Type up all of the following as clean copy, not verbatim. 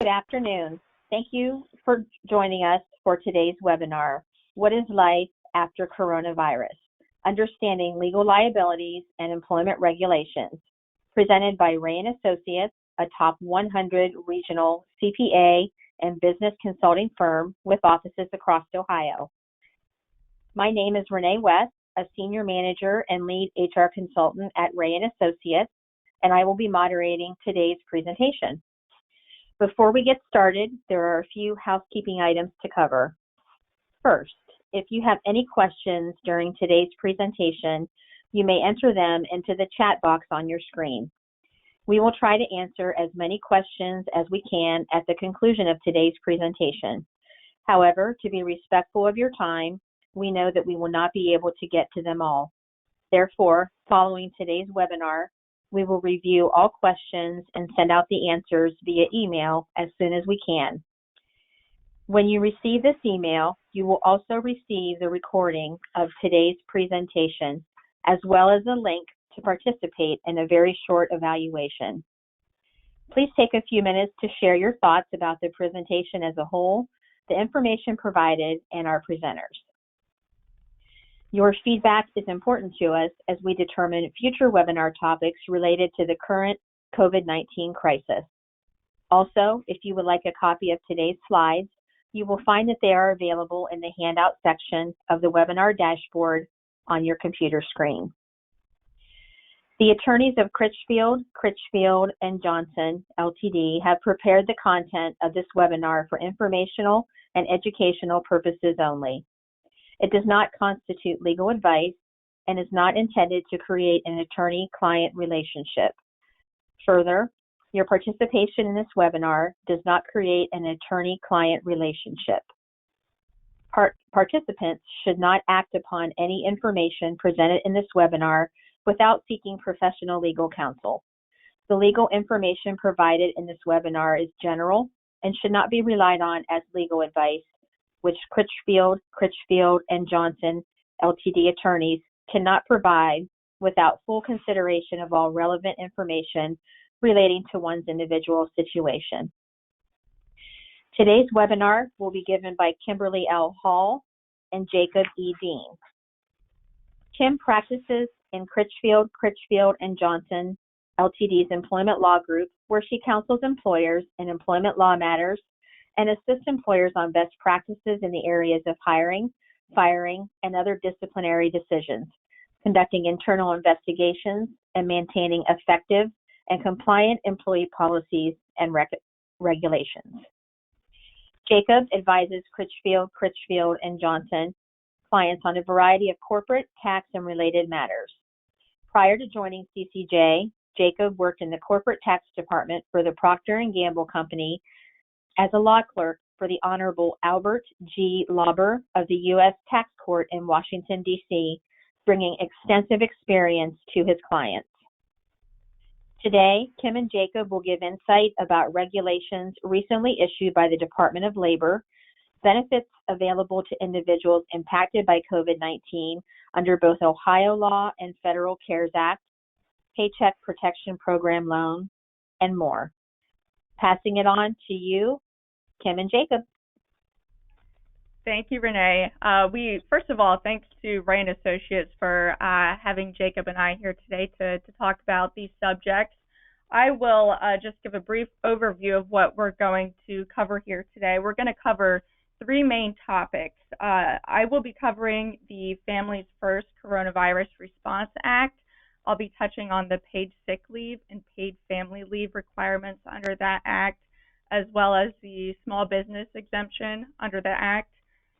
Good afternoon. Thank you for joining us for today's webinar, What is Life After Coronavirus? Understanding Legal Liabilities and Employment Regulations, presented by Rea Associates, a top 100 regional CPA and business consulting firm with offices across Ohio. My name is Renee West, a senior manager and lead HR consultant at Rea Associates, and I will be moderating today's presentation. Before we get started, there are a few housekeeping items to cover. First, if you have any questions during today's presentation, you may enter them into the chat box on your screen. We will try to answer as many questions as we can at the conclusion of today's presentation. However, to be respectful of your time, we know that we will not be able to get to them all. Therefore, following today's webinar, we will review all questions and send out the answers via email as soon as we can. When you receive this email, you will also receive the recording of today's presentation, as well as a link to participate in a very short evaluation. Please take a few minutes to share your thoughts about the presentation as a whole, the information provided, and our presenters. Your feedback is important to us as we determine future webinar topics related to the current COVID-19 crisis. Also, if you would like a copy of today's slides, you will find that they are available in the handout section of the webinar dashboard on your computer screen. The attorneys of Critchfield, and Johnston, Ltd. have prepared the content of this webinar for informational and educational purposes only. It does not constitute legal advice and is not intended to create an attorney-client relationship. Further, your participation in this webinar does not create an attorney-client relationship. Participants should not act upon any information presented in this webinar without seeking professional legal counsel. The legal information provided in this webinar is general and should not be relied on as legal advice, which Critchfield, and Johnston, Ltd. attorneys cannot provide without full consideration of all relevant information relating to one's individual situation. Today's webinar will be given by Kimberly L. Hall and Jacob E. Dean. Kim practices in Critchfield, and Johnston, Ltd.'s employment law group, where she counsels employers in employment law matters and assists employers on best practices in the areas of hiring, firing, and other disciplinary decisions, conducting internal investigations, and maintaining effective and compliant employee policies and regulations. Jacob advises Critchfield, and Johnston clients on a variety of corporate, tax, and related matters. Prior to joining CCJ, Jacob worked in the corporate tax department for the Procter & Gamble Company as a law clerk for the Honorable Albert G. Lauber of the U.S. Tax Court in Washington, D.C., bringing extensive experience to his clients. Today, Kim and Jacob will give insight about regulations recently issued by the Department of Labor, benefits available to individuals impacted by COVID-19 under both Ohio law and Federal CARES Act, Paycheck Protection Program Loan, and more. Passing it on to you, Kim and Jacob. Thank you, Renee. First of all, thanks to Rea Associates for having Jacob and I here today to talk about these subjects. I will just give a brief overview of what we're going to cover here today. We're going to cover three main topics. I will be covering the Families First Coronavirus Response Act. I'll be touching on the paid sick leave and paid family leave requirements under that act, as well as the small business exemption under the act.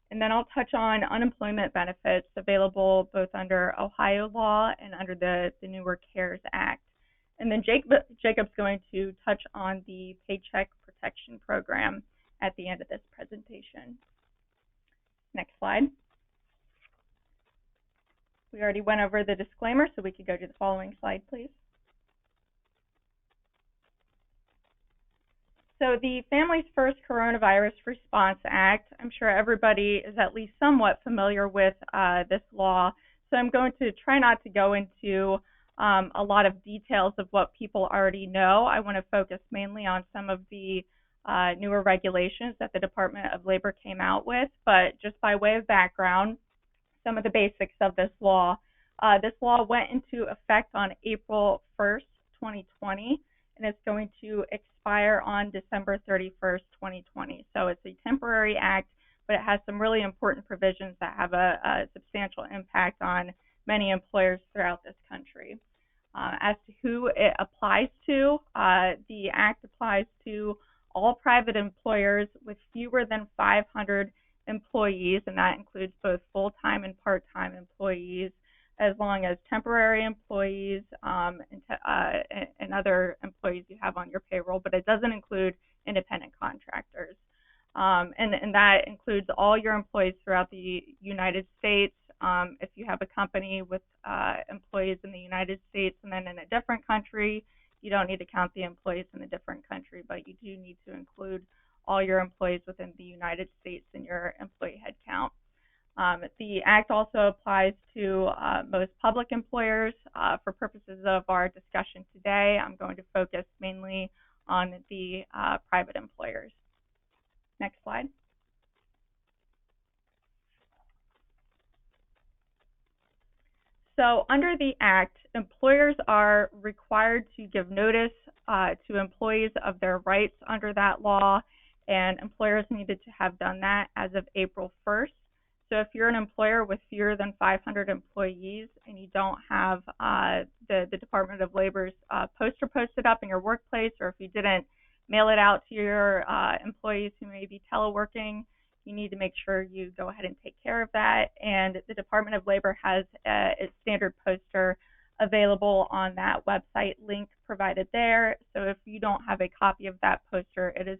And then I'll touch on unemployment benefits available both under Ohio law and under the newer CARES Act. And then Jacob's going to touch on the Paycheck Protection Program at the end of this presentation. Next slide. We already went over the disclaimer, so we could go to the following slide, please. So the Families First Coronavirus Response Act, I'm sure everybody is at least somewhat familiar with this law, so I'm going to try not to go into a lot of details of what people already know. I want to focus mainly on some of the newer regulations that the Department of Labor came out with. But just by way of background, some of the basics of this law. This law went into effect on April 1st, 2020, and it's going to expire on December 31st, 2020. So it's a temporary act, but it has some really important provisions that have a substantial impact on many employers throughout this country. As to who it applies to, the act applies to all private employers with fewer than 500 employees, and that includes both full-time and part-time employees, as long as temporary employees and other employees you have on your payroll, but it doesn't include independent contractors. And that includes all your employees throughout the United States. If you have a company with employees in the United States and then in a different country, you don't need to count the employees in a different country, but you do need to include all your employees within the United States in your employee head count. The Act also applies to most public employers. For purposes of our discussion today, I'm going to focus mainly on the private employers. Next slide. So under the Act, employers are required to give notice to employees of their rights under that law, and employers needed to have done that as of April 1st. So if you're an employer with fewer than 500 employees and you don't have the Department of Labor's poster posted up in your workplace, or if you didn't mail it out to your employees who may be teleworking, you need to make sure you go ahead and take care of that. And the Department of Labor has its standard poster available on that website link provided there. So if you don't have a copy of that poster, it is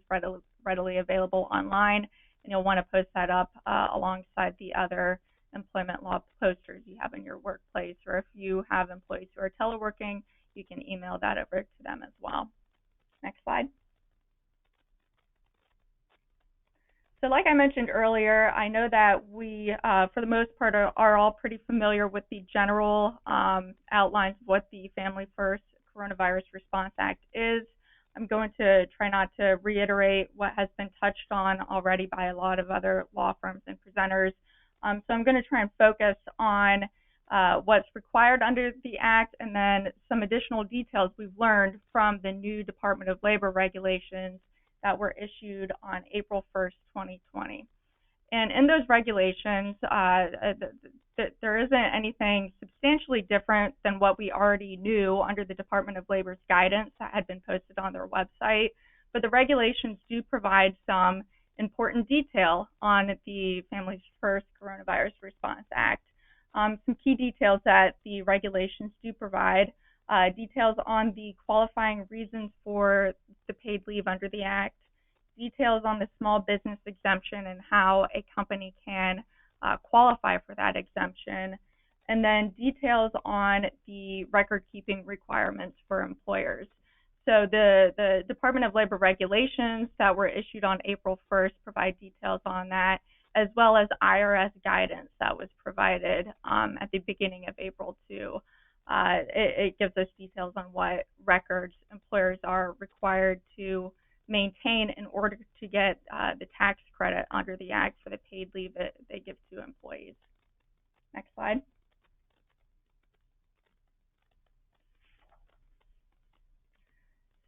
readily available online, and you'll want to post that up alongside the other employment law posters you have in your workplace. Or if you have employees who are teleworking, you can email that over to them as well. Next slide. So like I mentioned earlier, I know that we, for the most part, are all pretty familiar with the general outlines of what the Family First Coronavirus Response Act is. I'm going to try not to reiterate what has been touched on already by a lot of other law firms and presenters. So I'm going to try and focus on what's required under the Act, and then some additional details we've learned from the new Department of Labor regulations that were issued on April 1st, 2020. And in those regulations, there isn't anything substantially different than what we already knew under the Department of Labor's guidance that had been posted on their website. But the regulations do provide some important detail on the Family First Coronavirus Response Act. Some key details that the regulations do provide. Details on the qualifying reasons for the paid leave under the Act, details on the small business exemption and how a company can qualify for that exemption, and then details on the record-keeping requirements for employers. So the Department of Labor regulations that were issued on April 1st provide details on that, as well as IRS guidance that was provided at the beginning of April too. It gives us details on what records employers are required to maintain in order to get the tax credit under the Act for the paid leave that they give to employees. Next slide.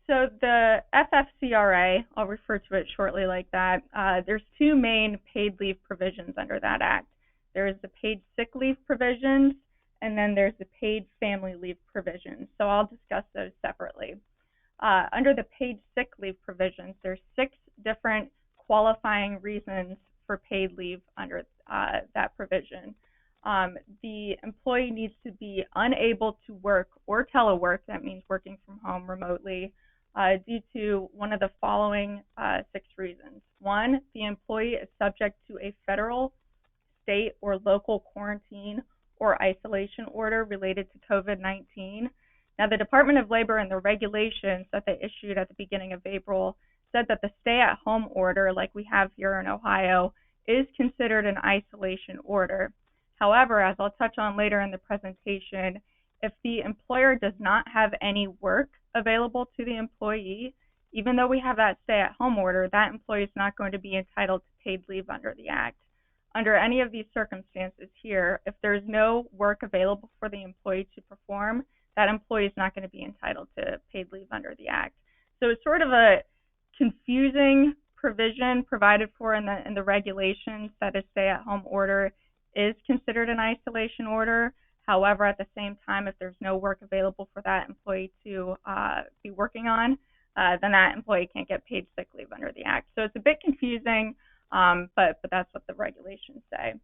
So the FFCRA, I'll refer to it shortly like that, there's two main paid leave provisions under that Act. There's the paid sick leave provisions, and then there's the paid family leave provisions. So I'll discuss those separately. Under the paid sick leave provisions, there's 6 different qualifying reasons for paid leave under that provision. The employee needs to be unable to work or telework, that means working from home remotely, due to one of the following 6 reasons. 1, the employee is subject to a federal, state, or local quarantine or isolation order related to COVID-19. Now, the Department of Labor and the regulations that they issued at the beginning of April said that the stay-at-home order, like we have here in Ohio, is considered an isolation order. However, as I'll touch on later in the presentation, if the employer does not have any work available to the employee, even though we have that stay-at-home order, that employee is not going to be entitled to paid leave under the Act. Under any of these circumstances here, if there's no work available for the employee to perform, that employee is not going to be entitled to paid leave under the Act. So it's sort of a confusing provision provided for in the regulations that a stay-at-home order is considered an isolation order. However, at the same time, if there's no work available for that employee to be working on, then that employee can't get paid sick leave under the Act. So it's a bit confusing, but that's what the regulations say.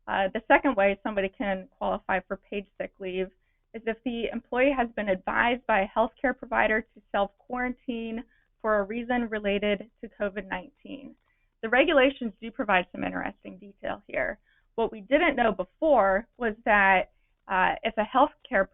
The second way somebody can qualify for paid sick leave is if the employee has been advised by a healthcare provider to self-quarantine for a reason related to COVID-19. The regulations do provide some interesting detail here. What we didn't know before was that if a healthcare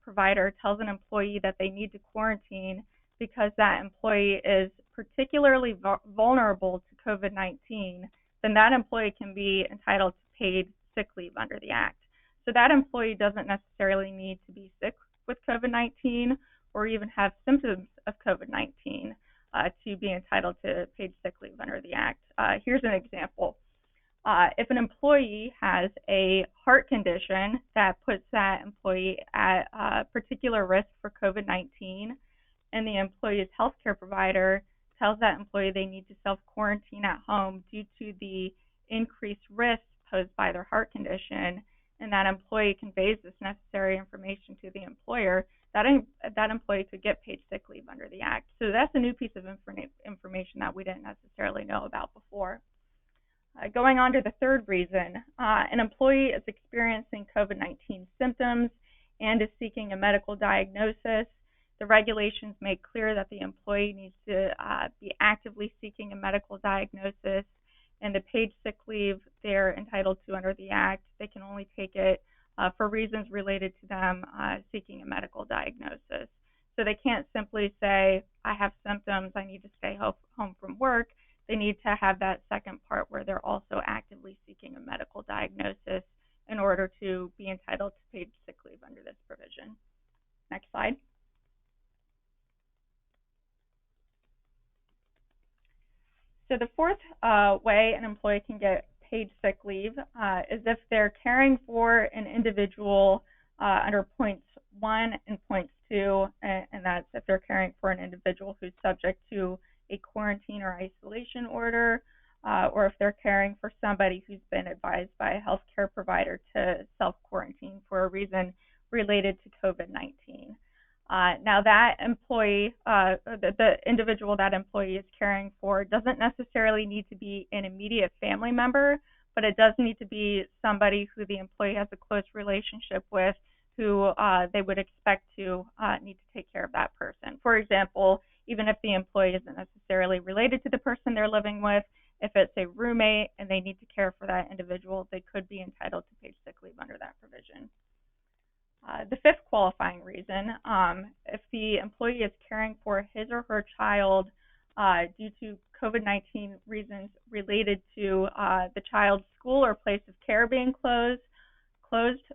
provider tells an employee that they need to quarantine because that employee is particularly vulnerable to COVID-19, then that employee can be entitled to paid sick leave under the Act. So that employee doesn't necessarily need to be sick with COVID-19 or even have symptoms of COVID-19 to be entitled to paid sick leave under the Act. Here's an example. If an employee has a heart condition that puts that employee at particular risk for COVID-19, and the employee's healthcare provider tells that employee they need to self-quarantine at home due to the increased risk posed by their heart condition, and that employee conveys this necessary information to the employer, that employee could get paid sick leave under the Act. So that's a new piece of information that we didn't necessarily know about before. Going on to the third reason, an employee is experiencing COVID-19 symptoms and is seeking a medical diagnosis. The regulations make clear that the employee needs to be actively seeking a medical diagnosis, and the paid sick leave they're entitled to under the Act, they can only take it for reasons related to them seeking a medical diagnosis. So they can't simply say, I have symptoms, I need to stay home from work. They need to have that second part where they're also actively seeking a medical diagnosis in order to be entitled to paid sick leave under this provision. Next slide. So the fourth way an employee can get paid sick leave is if they're caring for an individual under points 1 and points 2, and that's if they're caring for an individual who's subject to a quarantine or isolation order, or if they're caring for somebody who's been advised by a healthcare provider to self-quarantine for a reason related to COVID-19. Now that employee, the individual that employee is caring for doesn't necessarily need to be an immediate family member, but it does need to be somebody who the employee has a close relationship with, who they would expect to need to take care of that person. For example, even if the employee isn't necessarily related to the person they're living with, if it's a roommate and they need to care for that individual, they could be entitled to paid sick leave under that provision. The fifth qualifying reason, if the employee is caring for his or her child due to COVID-19 reasons related to the child's school or place of care being closed,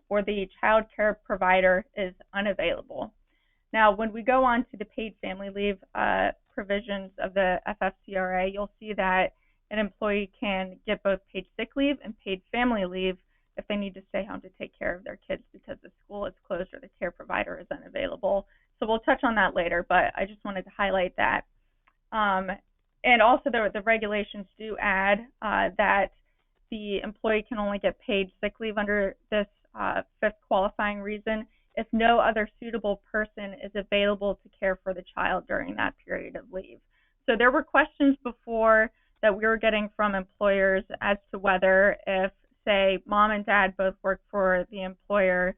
or the child care provider is unavailable. Now, when we go on to the paid family leave provisions of the FFCRA, you'll see that an employee can get both paid sick leave and paid family leave if they need to stay home to take care of their kids because the school is closed or the care provider is unavailable. So we'll touch on that later, but I just wanted to highlight that. And also the regulations do add that the employee can only get paid sick leave under this fifth qualifying reason if no other suitable person is available to care for the child during that period of leave. So there were questions before that we were getting from employers as to whether if, say, mom and dad both work for the employer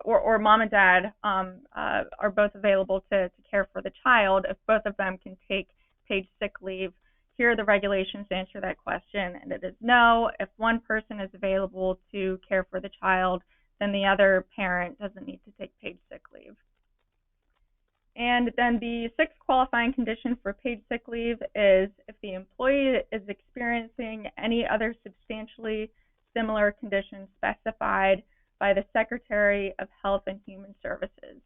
or mom and dad are both available to care for the child, if both of them can take paid sick leave. Here are the regulations to answer that question, and it is no. If one person is available to care for the child, then the other parent doesn't need to take paid sick leave. And then the sixth qualifying condition for paid sick leave is if the employee is experiencing any other substantially similar conditions specified by the Secretary of Health and Human Services.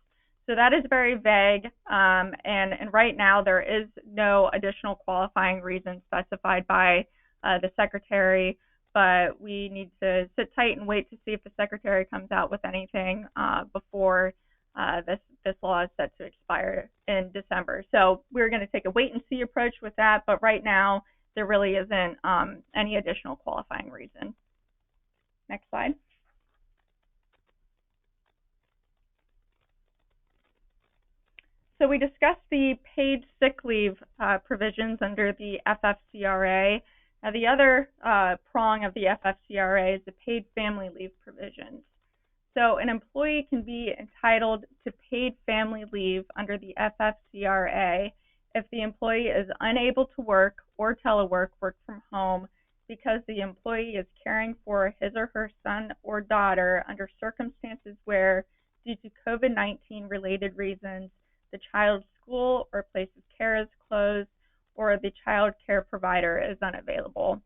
So that is very vague, and right now there is no additional qualifying reason specified by the Secretary, but we need to sit tight and wait to see if the Secretary comes out with anything before this law is set to expire in December. So we're going to take a wait and see approach with that, but right now there really isn't any additional qualifying reason. Next slide. So we discussed the paid sick leave provisions under the FFCRA. Now the other prong of the FFCRA is the paid family leave provisions. So an employee can be entitled to paid family leave under the FFCRA if the employee is unable to work or telework, work from home, because the employee is caring for his or her son or daughter under circumstances where, due to COVID-19 related reasons, the child's school or place of care is closed, or the child care provider is unavailable.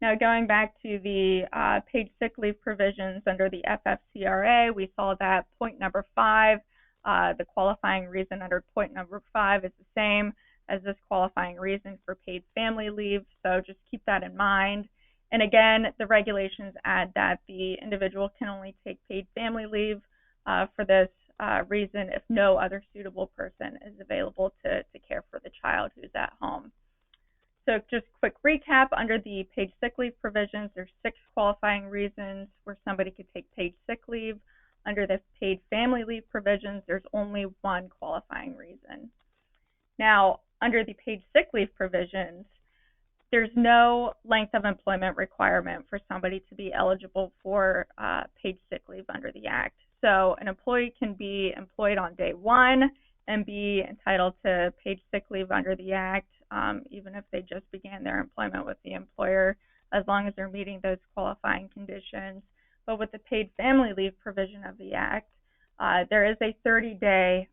Now, going back to the paid sick leave provisions under the FFCRA, we saw that point number 5, the qualifying reason under point number 5 is the same as this qualifying reason for paid family leave, so just keep that in mind. And again, the regulations add that the individual can only take paid family leave for this reason if no other suitable person is available to care for the child who's at home. So just quick recap, under the paid sick leave provisions, there's 6 qualifying reasons where somebody could take paid sick leave. Under the paid family leave provisions, there's only 1 qualifying reason. Now, under the paid sick leave provisions, there's no length of employment requirement for somebody to be eligible for paid sick leave under the Act. So an employee can be employed on day 1 and be entitled to paid sick leave under the Act, even if they just began their employment with the employer, as long as they're meeting those qualifying conditions. But with the paid family leave provision of the Act, there is a 30-day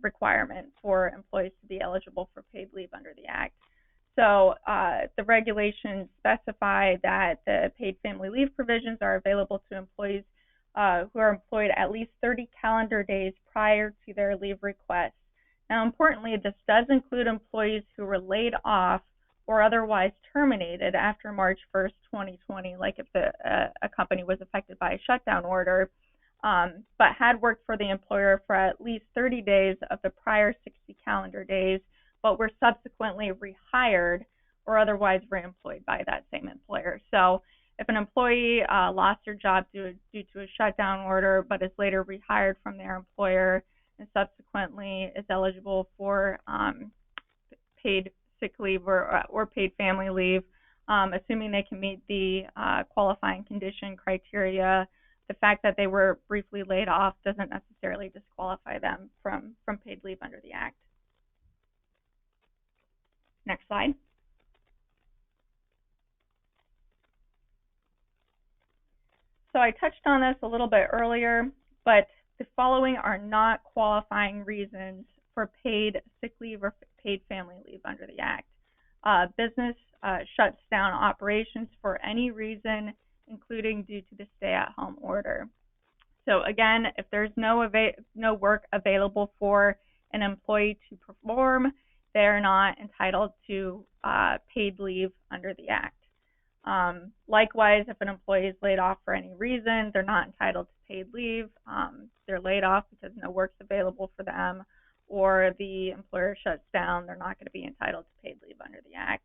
requirement for employees to be eligible for paid leave under the Act. So the regulations specify that the paid family leave provisions are available to employees who are employed at least 30 calendar days prior to their leave request. Now, importantly, this does include employees who were laid off or otherwise terminated after March 1st, 2020, like if a company was affected by a shutdown order, but had worked for the employer for at least 30 days of the prior 60 calendar days, but were subsequently rehired or otherwise reemployed by that same employer. So if an employee lost their job due to a shutdown order, but is later rehired from their employer and subsequently is eligible for paid sick leave or paid family leave, assuming they can meet the qualifying condition criteria, the fact that they were briefly laid off doesn't necessarily disqualify them from paid leave under the Act. Next slide. So I touched on this a little bit earlier, but the following are not qualifying reasons for paid sick leave or paid family leave under the Act. Business shuts down operations for any reason, including due to the stay-at-home order. So again, if there's no work available for an employee to perform, they're not entitled to paid leave under the Act. Likewise, if an employee is laid off for any reason, they're not entitled to paid leave. They're laid off because no work's available for them, or the employer shuts down, they're not going to be entitled to paid leave under the Act.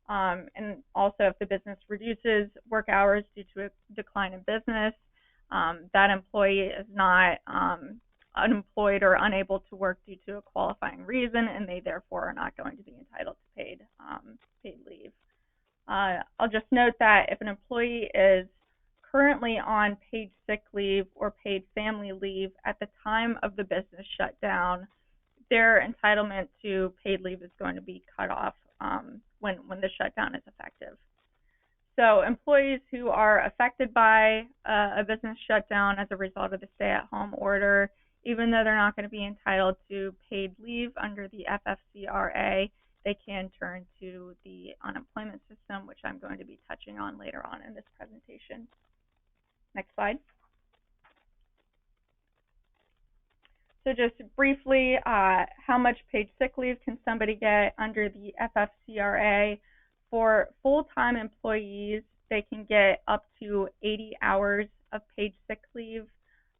And also, if the business reduces work hours due to a decline in business, that employee is not unemployed or unable to work due to a qualifying reason, and they therefore are not going to be entitled to paid leave. I'll just note that if an employee is currently on paid sick leave or paid family leave at the time of the business shutdown, their entitlement to paid leave is going to be cut off when the shutdown is effective. So employees who are affected by a business shutdown as a result of the stay-at-home order, even though they're not going to be entitled to paid leave under the FFCRA, they can turn to the unemployment system, which I'm going to be touching on later on in this presentation. Next slide. So just briefly, how much paid sick leave can somebody get under the FFCRA? For full-time employees, they can get up to 80 hours of paid sick leave.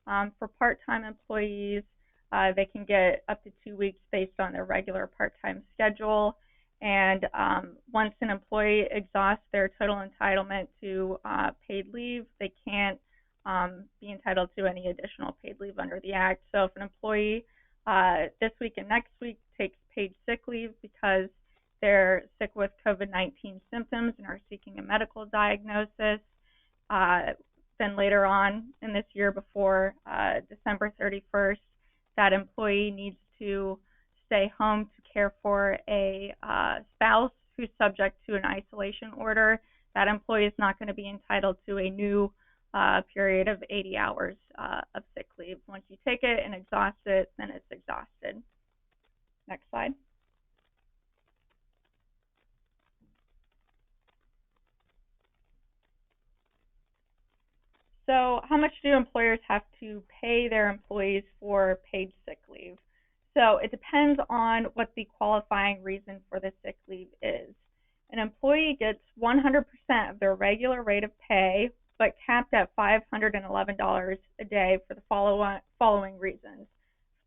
For part-time employees, they can get up to 2 weeks based on their regular part-time schedule. And once an employee exhausts their total entitlement to paid leave, they can't be entitled to any additional paid leave under the Act. So if an employee this week and next week takes paid sick leave because they're sick with COVID-19 symptoms and are seeking a medical diagnosis, then later on in this year before December 31st, that employee needs to stay home to care for a spouse who's subject to an isolation order. That employee is not going to be entitled to a new period of 80 hours of sick leave. Once you take it and exhaust it, then it's exhausted. Next slide. So how much do employers have to pay their employees for paid sick leave? So it depends on what the qualifying reason for the sick leave is. An employee gets 100% of their regular rate of pay, but capped at $511 a day for the following reasons.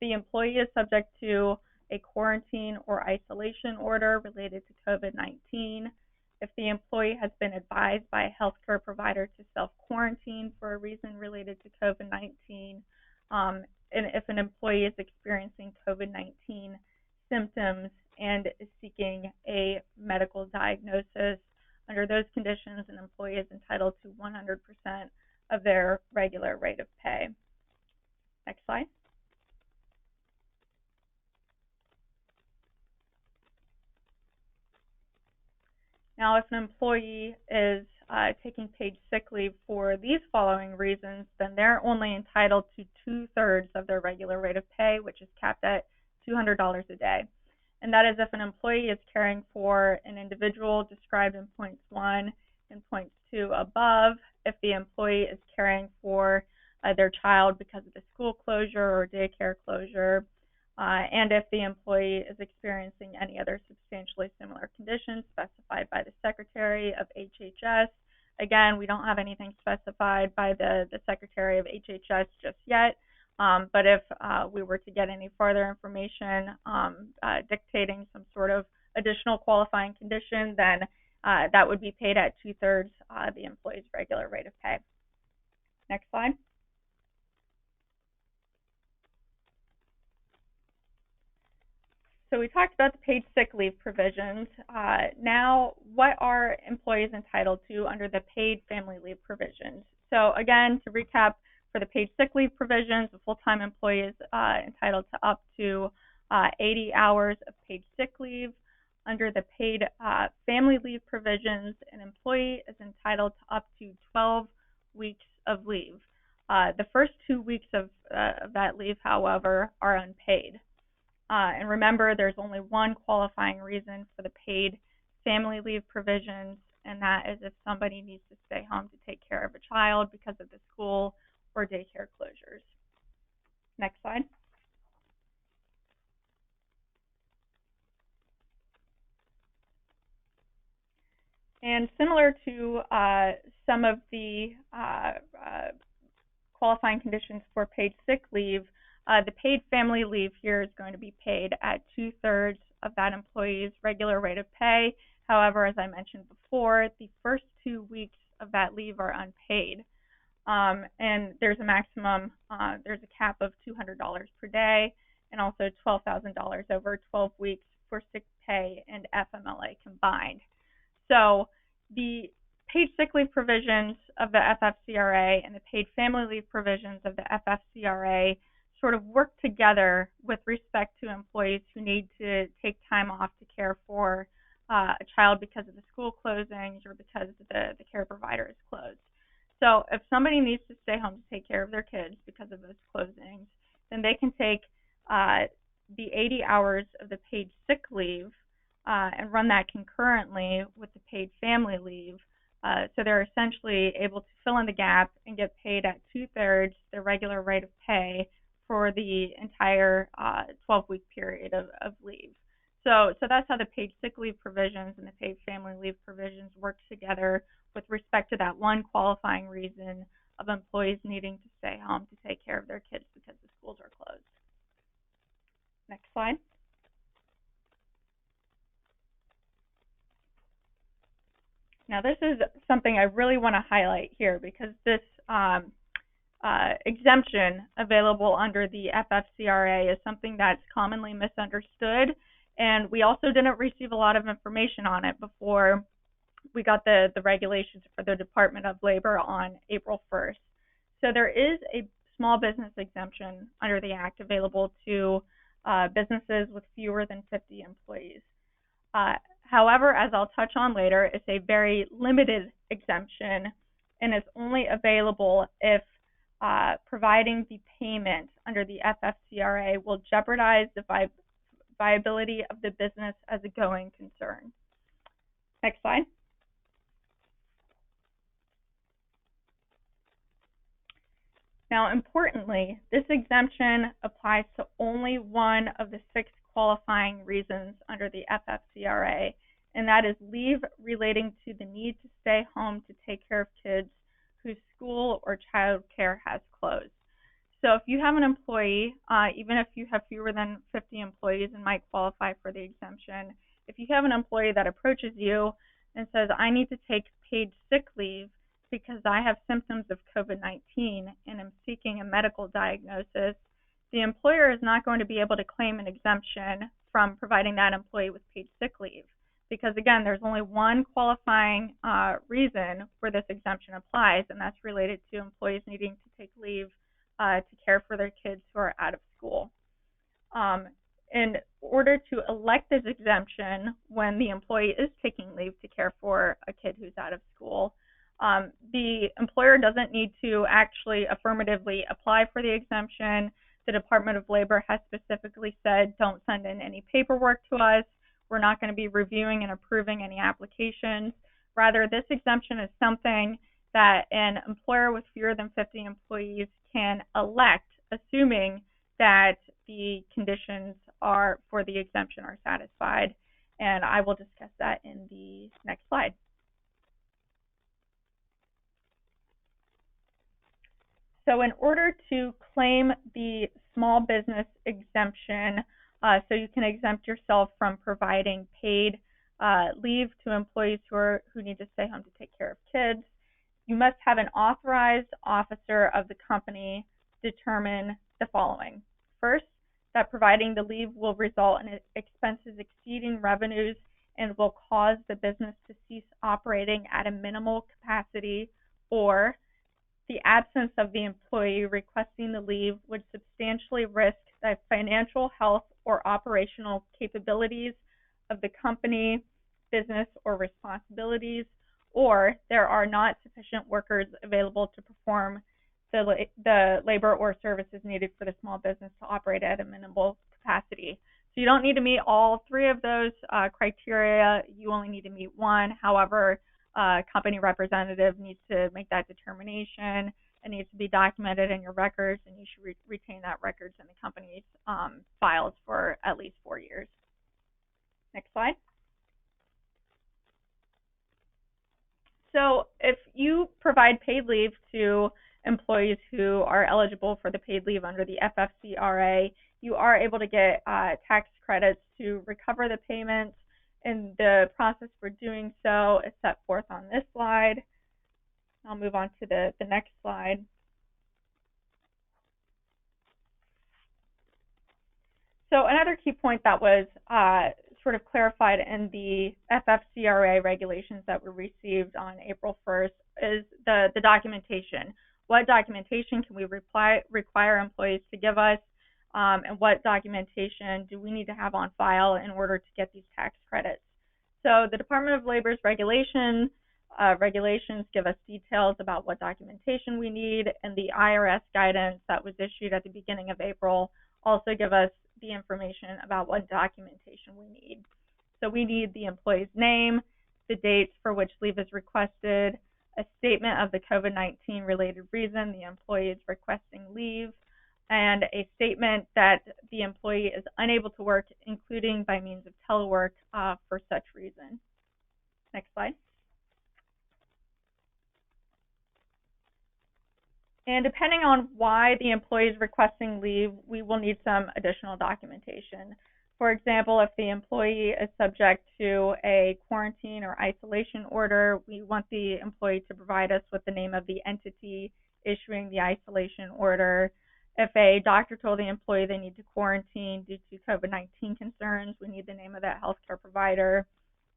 The employee is subject to a quarantine or isolation order related to COVID-19. If the employee has been advised by a healthcare provider to self-quarantine for a reason related to COVID-19, and if an employee is experiencing COVID-19 symptoms and is seeking a medical diagnosis, under those conditions, an employee is entitled to 100% of their regular rate of pay. Next slide. Now, if an employee is taking paid sick leave for these following reasons, then they're only entitled to 2/3 of their regular rate of pay, which is capped at $200 a day. And that is if an employee is caring for an individual described in points 1 and points 2 above, if the employee is caring for their child because of the school closure or daycare closure, and if the employee is experiencing any other substantially similar conditions specified by the Secretary of HHS. Again, we don't have anything specified by the Secretary of HHS just yet, but if we were to get any further information dictating some sort of additional qualifying condition, then that would be paid at 2/3 the employee's regular rate of pay. Next slide. So we talked about the paid sick leave provisions. Now, what are employees entitled to under the paid family leave provisions? So again, to recap, for the paid sick leave provisions, a full-time employee is entitled to up to 80 hours of paid sick leave. Under the paid family leave provisions, an employee is entitled to up to 12 weeks of leave. The first 2 weeks of that leave, however, are unpaid. And remember, there's only one qualifying reason for the paid family leave provisions, and that is if somebody needs to stay home to take care of a child because of the school or daycare closures. Next slide. And similar to some of the qualifying conditions for paid sick leave, the paid family leave here is going to be paid at 2/3 of that employee's regular rate of pay. However, as I mentioned before, the first 2 weeks of that leave are unpaid. And there's a maximum, there's a cap of $200 per day and also $12,000 over 12 weeks for sick pay and FMLA combined. So the paid sick leave provisions of the FFCRA and the paid family leave provisions of the FFCRA sort of work together with respect to employees who need to take time off to care for a child because of the school closings or because the care provider is closed. So if somebody needs to stay home to take care of their kids because of those closings, then they can take the 80 hours of the paid sick leave and run that concurrently with the paid family leave. So they're essentially able to fill in the gap and get paid at 2/3 their regular rate of pay for the entire 12-week period of leave. So that's how the paid sick leave provisions and the paid family leave provisions work together with respect to that one qualifying reason of employees needing to stay home to take care of their kids because the schools are closed. Next slide. Now this is something I really want to highlight here because this exemption available under the FFCRA is something that's commonly misunderstood, and we also didn't receive a lot of information on it before we got the regulations for the Department of Labor on April 1st. So there is a small business exemption under the Act available to businesses with fewer than 50 employees. However, as I'll touch on later, it's a very limited exemption, and it's only available if providing the payment under the FFCRA will jeopardize the viability of the business as a going concern. Next slide. Now, importantly, this exemption applies to only one of the 6 qualifying reasons under the FFCRA, and that is leave relating to the need to stay home to take care of kids whose school or child care has closed. So if you have an employee, even if you have fewer than 50 employees and might qualify for the exemption, if you have an employee that approaches you and says, I need to take paid sick leave because I have symptoms of COVID-19 and am seeking a medical diagnosis, the employer is not going to be able to claim an exemption from providing that employee with paid sick leave. Because again, there's only one qualifying reason where this exemption applies, and that's related to employees needing to take leave to care for their kids who are out of school. In order to elect this exemption when the employee is taking leave to care for a kid who's out of school, the employer doesn't need to actually affirmatively apply for the exemption. The Department of Labor has specifically said, don't send in any paperwork to us. We're not going to be reviewing and approving any applications. Rather, this exemption is something that an employer with fewer than 50 employees can elect, assuming that the conditions for the exemption are satisfied. And I will discuss that in the next slide. So in order to claim the small business exemption, so you can exempt yourself from providing paid leave to employees who need to stay home to take care of kids, you must have an authorized officer of the company determine the following. First, that providing the leave will result in expenses exceeding revenues and will cause the business to cease operating at a minimal capacity, or the absence of the employee requesting the leave would substantially risk the financial health or operational capabilities of the company, business, or responsibilities, or there are not sufficient workers available to perform the labor or services needed for the small business to operate at a minimal capacity. So you don't need to meet all 3 of those criteria. You only need to meet 1. However, company representative needs to make that determination. It needs to be documented in your records, and you should retain that records in the company's files for at least 4 years. Next slide. So if you provide paid leave to employees who are eligible for the paid leave under the FFCRA, you are able to get tax credits to recover the payments, and the process for doing so is set forth on this slide. I'll move on to the next slide. So another key point that was sort of clarified in the FFCRA regulations that were received on April 1st is the documentation. What documentation can we require employees to give us, and what documentation do we need to have on file in order to get these tax credits? So the Department of Labor's regulations give us details about what documentation we need, and the IRS guidance that was issued at the beginning of April also give us the information about what documentation we need. So we need the employee's name, the dates for which leave is requested, a statement of the COVID-19 related reason the employee is requesting leave, and a statement that the employee is unable to work, including by means of telework, for such reason. Next slide. And depending on why the employee is requesting leave, we will need some additional documentation. For example, if the employee is subject to a quarantine or isolation order, we want the employee to provide us with the name of the entity issuing the isolation order. If a doctor told the employee they need to quarantine due to COVID-19 concerns, we need the name of that healthcare provider.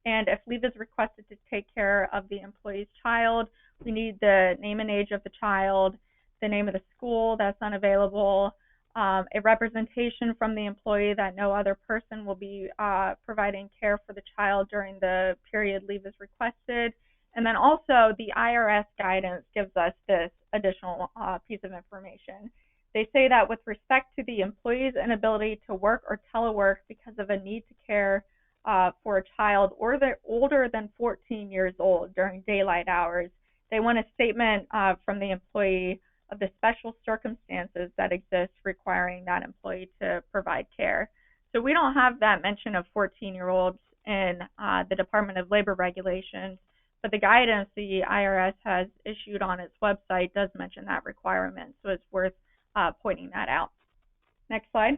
And if leave is requested to take care of the employee's child, we need the name and age of the child, the name of the school that's unavailable, a representation from the employee that no other person will be providing care for the child during the period leave is requested. And then also the IRS guidance gives us this additional piece of information. They say that with respect to the employee's inability to work or telework because of a need to care for a child or they're older than 14 years old during daylight hours, they want a statement from the employee of the special circumstances that exist requiring that employee to provide care. So we don't have that mention of 14-year-olds in the Department of Labor regulations, but the guidance the IRS has issued on its website does mention that requirement, so it's worth pointing that out. Next slide.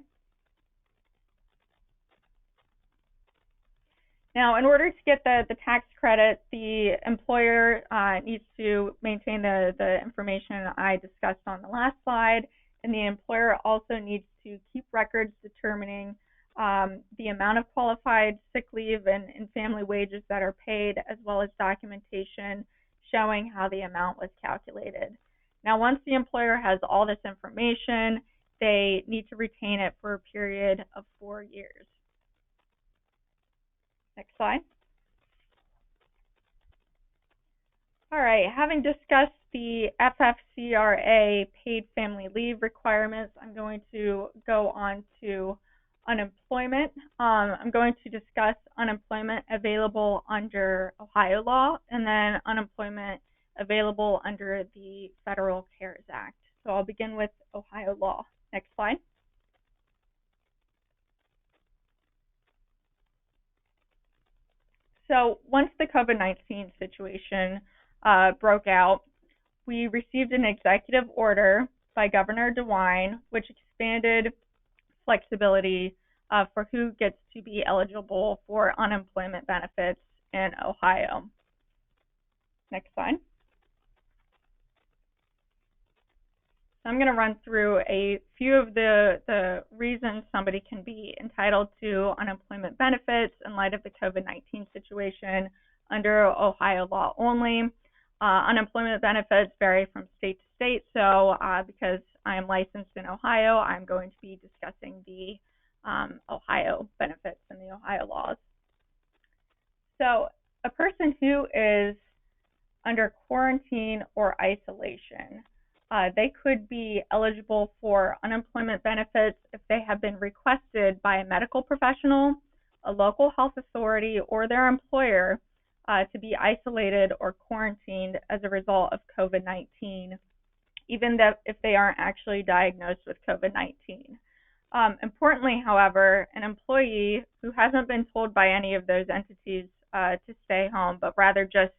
Now, in order to get the tax credit, the employer needs to maintain the information I discussed on the last slide, and the employer also needs to keep records determining the amount of qualified sick leave and family wages that are paid, as well as documentation showing how the amount was calculated. Now, once the employer has all this information, they need to retain it for a period of 4 years. Next slide. All right, having discussed the FFCRA paid family leave requirements, I'm going to go on to unemployment. I'm going to discuss unemployment available under Ohio law and then unemployment available under the Federal CARES Act. So I'll begin with Ohio law. Next slide. So once the COVID-19 situation broke out, we received an executive order by Governor DeWine, which expanded flexibility for who gets to be eligible for unemployment benefits in Ohio. Next slide. I'm going to run through a few of the reasons somebody can be entitled to unemployment benefits in light of the COVID-19 situation under Ohio law only. Unemployment benefits vary from state to state, so because I am licensed in Ohio, I'm going to be discussing the Ohio benefits and the Ohio laws. So a person who is under quarantine or isolation, they could be eligible for unemployment benefits if they have been requested by a medical professional, a local health authority, or their employer to be isolated or quarantined as a result of COVID-19, even if they aren't actually diagnosed with COVID-19. Importantly, however, an employee who hasn't been told by any of those entities to stay home, but rather just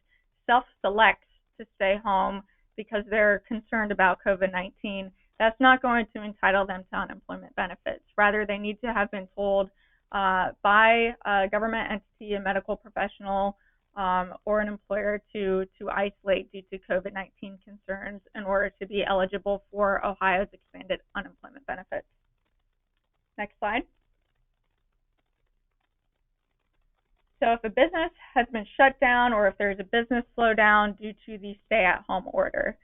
self-selects to stay home because they're concerned about COVID-19, that's not going to entitle them to unemployment benefits. Rather, they need to have been told by a government entity, a medical professional, or an employer to isolate due to COVID-19 concerns in order to be eligible for Ohio's expanded unemployment benefits. Next slide. So if a business has been shut down or if there's a business slowdown due to the stay-at-home order.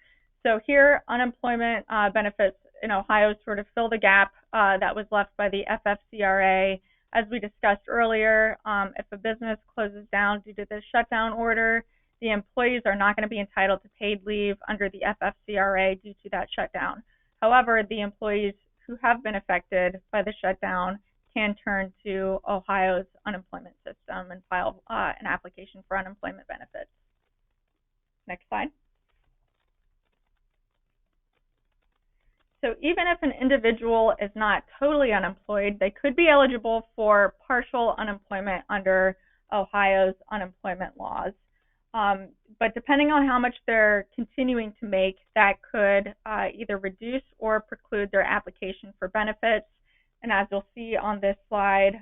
So here, unemployment benefits in Ohio sort of fill the gap that was left by the FFCRA. As we discussed earlier, if a business closes down due to the shutdown order, the employees are not going to be entitled to paid leave under the FFCRA due to that shutdown. However, the employees who have been affected by the shutdown can turn to Ohio's unemployment system and file an application for unemployment benefits. Next slide. So even if an individual is not totally unemployed, they could be eligible for partial unemployment under Ohio's unemployment laws. But depending on how much they're continuing to make, that could either reduce or preclude their application for benefits. And as you'll see on this slide,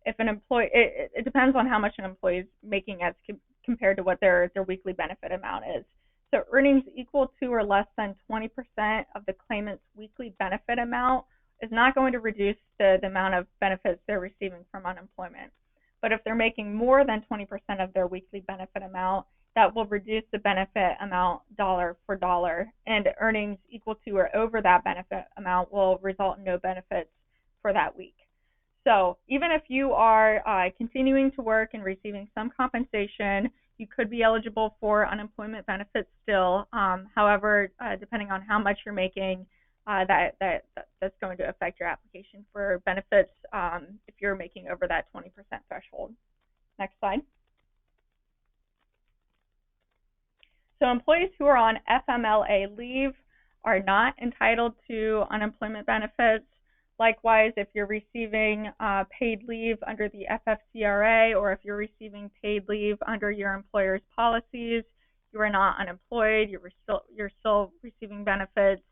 if an employee, it depends on how much an employee is making as compared to what their weekly benefit amount is. So earnings equal to or less than 20% of the claimant's weekly benefit amount is not going to reduce the amount of benefits they're receiving from unemployment. But if they're making more than 20% of their weekly benefit amount, that will reduce the benefit amount dollar for dollar, and earnings equal to or over that benefit amount will result in no benefits for that week. So even if you are continuing to work and receiving some compensation, you could be eligible for unemployment benefits still. However, depending on how much you're making, that's going to affect your application for benefits if you're making over that 20% threshold. Next slide. So employees who are on FMLA leave are not entitled to unemployment benefits. Likewise, if you're receiving paid leave under the FFCRA, or if you're receiving paid leave under your employer's policies, you are not unemployed, you're still receiving benefits,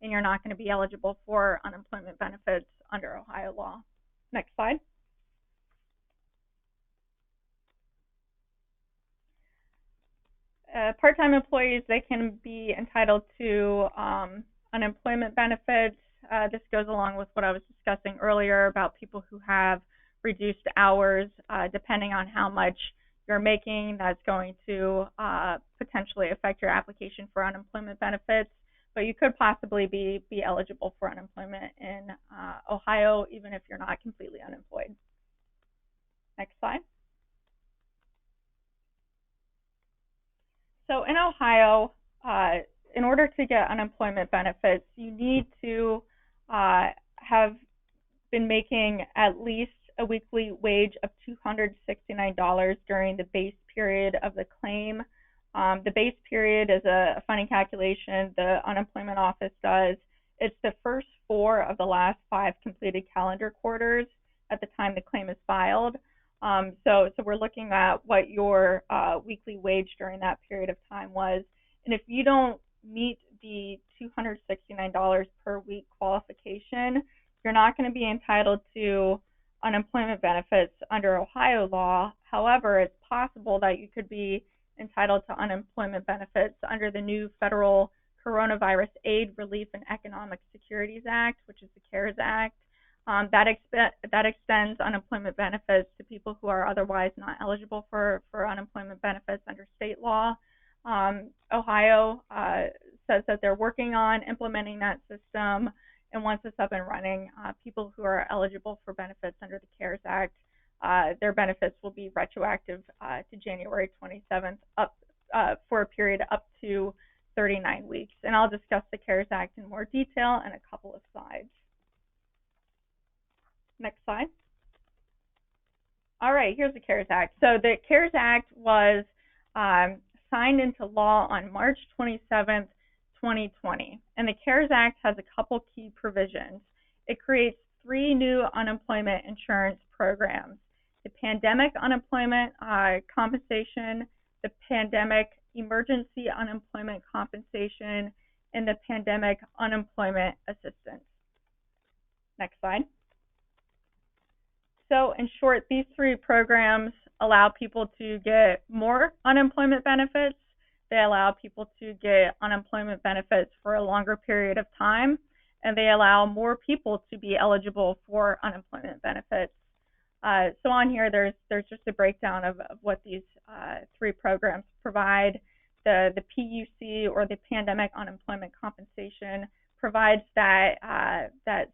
and you're not going to be eligible for unemployment benefits under Ohio law. Next slide. Part-time employees, they can be entitled to unemployment benefits. This goes along with what I was discussing earlier about people who have reduced hours. Depending on how much you're making, that's going to potentially affect your application for unemployment benefits. But you could possibly be eligible for unemployment in Ohio, even if you're not completely unemployed. Next slide. So in Ohio, in order to get unemployment benefits, you need to have been making at least a weekly wage of $269 during the base period of the claim. The base period is a funny calculation the unemployment office does. It's the first 4 of the last 5 completed calendar quarters at the time the claim is filed. So we're looking at what your weekly wage during that period of time was. And if you don't meet the $269 per week qualification, you're not going to be entitled to unemployment benefits under Ohio law. However, it's possible that you could be entitled to unemployment benefits under the new federal Coronavirus Aid, Relief, and Economic Securities Act, which is the CARES Act. That extends unemployment benefits to people who are otherwise not eligible for unemployment benefits under state law. Ohio says that they're working on implementing that system, and once it's up and running, people who are eligible for benefits under the CARES Act, their benefits will be retroactive to January 27th up for a period up to 39 weeks. And I'll discuss the CARES Act in more detail in a couple of slides. Next slide. All right, here's the CARES Act. So the CARES Act was signed into law on March 27th, 2020. And the CARES Act has a couple key provisions. It creates 3 new unemployment insurance programs: the Pandemic Unemployment Compensation, the Pandemic Emergency Unemployment Compensation, and the Pandemic Unemployment Assistance. Next slide. So in short, these 3 programs allow people to get more unemployment benefits. They allow people to get unemployment benefits for a longer period of time, and they allow more people to be eligible for unemployment benefits. So on here, there's just a breakdown of what these 3 programs provide. The PUC, or the Pandemic Unemployment Compensation, provides that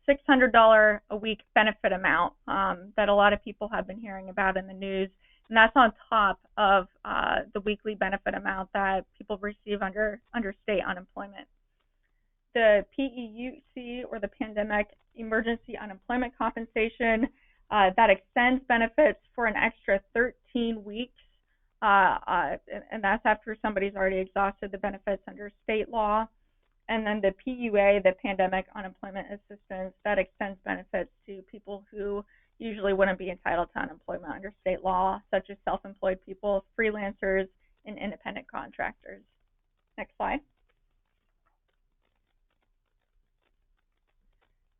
$600 a week benefit amount that a lot of people have been hearing about in the news, and that's on top of the weekly benefit amount that people receive under state unemployment. The PEUC, or the Pandemic Emergency Unemployment Compensation, that extends benefits for an extra 13 weeks, and that's after somebody's already exhausted the benefits under state law. And then the PUA, the Pandemic Unemployment Assistance, that extends benefits to people who usually wouldn't be entitled to unemployment under state law, such as self-employed people, freelancers, and independent contractors. Next slide.